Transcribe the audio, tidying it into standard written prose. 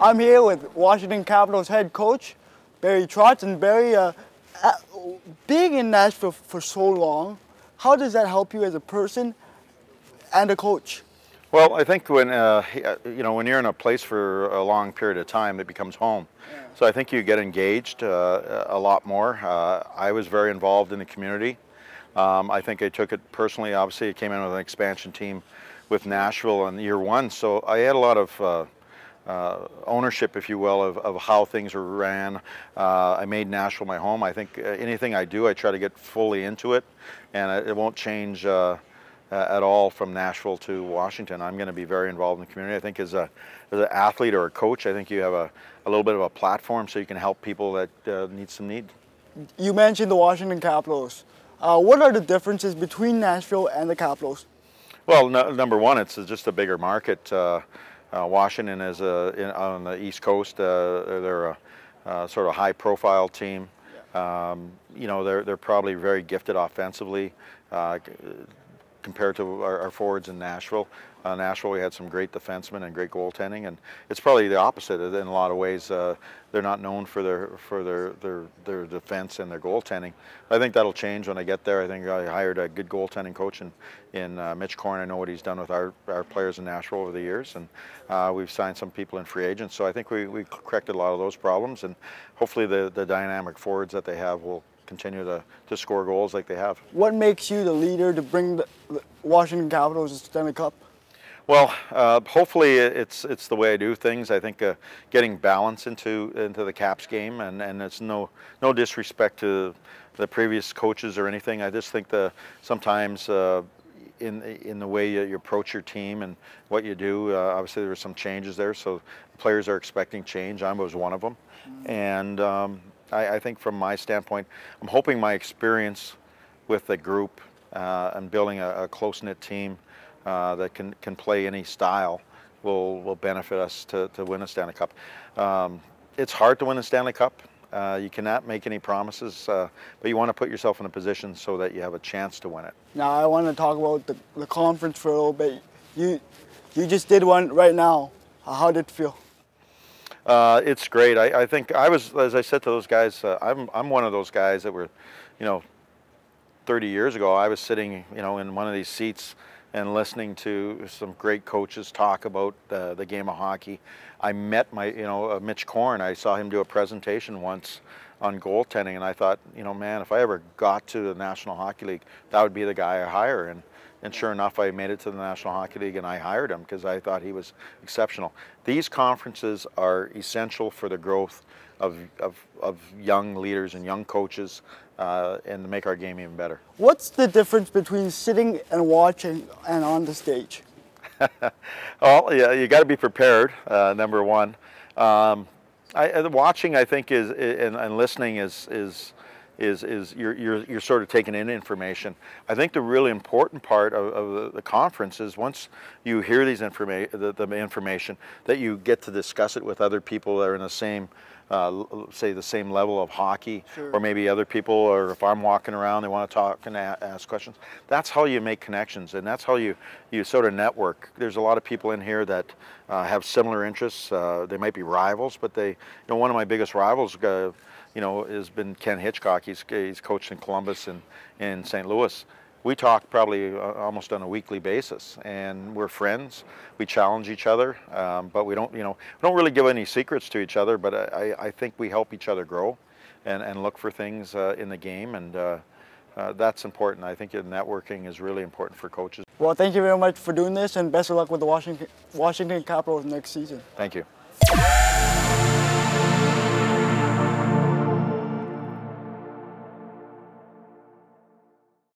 I'm here with Washington Capitals head coach, Barry Trotz, and Barry, being in Nashville for so long, how does that help you as a person and a coach? Well, I think when when you're in a place for a long period of time, it becomes home. Yeah. So I think you get engaged a lot more. I was very involved in the community. I think I took it personally. Obviously, I came in with an expansion team with Nashville in year one, so I had a lot of ownership, if you will, of how things were ran. I made Nashville my home. I think anything I do, I try to get fully into it, and it won't change at all from Nashville to Washington. I'm going to be very involved in the community. I think as an athlete or a coach, I think you have a little bit of a platform so you can help people that need some need. You mentioned the Washington Capitals. What are the differences between Nashville and the Capitals? Well, number one, it's just a bigger market. Washington is on the East Coast. They're a sort of high-profile team. They're probably very gifted offensively compared to our forwards in Nashville. Nashville, we had some great defensemen and great goaltending, and it's probably the opposite in a lot of ways. They're not known for their defense and their goaltending. I think that'll change when I get there. I think I hired a good goaltending coach in Mitch Korn. I know what he's done with our players in Nashville over the years, and we've signed some people in free agents. So I think we corrected a lot of those problems, and hopefully the dynamic forwards that they have will continue to score goals like they have. What makes you the leader to bring the Washington Capitals to Stanley Cup? Well, hopefully it's the way I do things. I think getting balance into the Caps game, and it's no disrespect to the previous coaches or anything. I just think sometimes in the way you approach your team and what you do, obviously there were some changes there, so players are expecting change. I was one of them, and I think from my standpoint, I'm hoping my experience with the group and building a close-knit team that can play any style will benefit us to win a Stanley Cup. It's hard to win a Stanley Cup. You cannot make any promises, but you want to put yourself in a position so that you have a chance to win it. Now I want to talk about the conference for a little bit. You just did one right now. How did it feel? It's great. I think as I said to those guys, I'm one of those guys that were, 30 years ago, I was sitting, in one of these seats and listening to some great coaches talk about the game of hockey. I met Mitch Korn. I saw him do a presentation once on goaltending, and I thought, man, if I ever got to the National Hockey League, that would be the guy I hire. And sure enough, I made it to the National Hockey League, and I hired him because I thought he was exceptional. These conferences are essential for the growth of young leaders and young coaches, and to make our game even better. What's the difference between sitting and watching and on the stage? Well, yeah, you got to be prepared. Number one, watching, I think, and listening is you're sort of taking in information. I think the really important part of the conference is once you hear the information, that you get to discuss it with other people that are in the same, say the same level of hockey. Sure. Or maybe other people, or if I'm walking around, they want to talk and ask questions. That's how you make connections, and that's how you sort of network. There's a lot of people in here that have similar interests. They might be rivals, but one of my biggest rivals has been Ken Hitchcock. He's coached in Columbus and in St. Louis. We talk probably almost on a weekly basis, and we're friends. We challenge each other, but we don't really give any secrets to each other. But I think we help each other grow, and look for things in the game, and that's important. I think networking is really important for coaches. Well, thank you very much for doing this, and best of luck with the Washington Capitals next season. Thank you.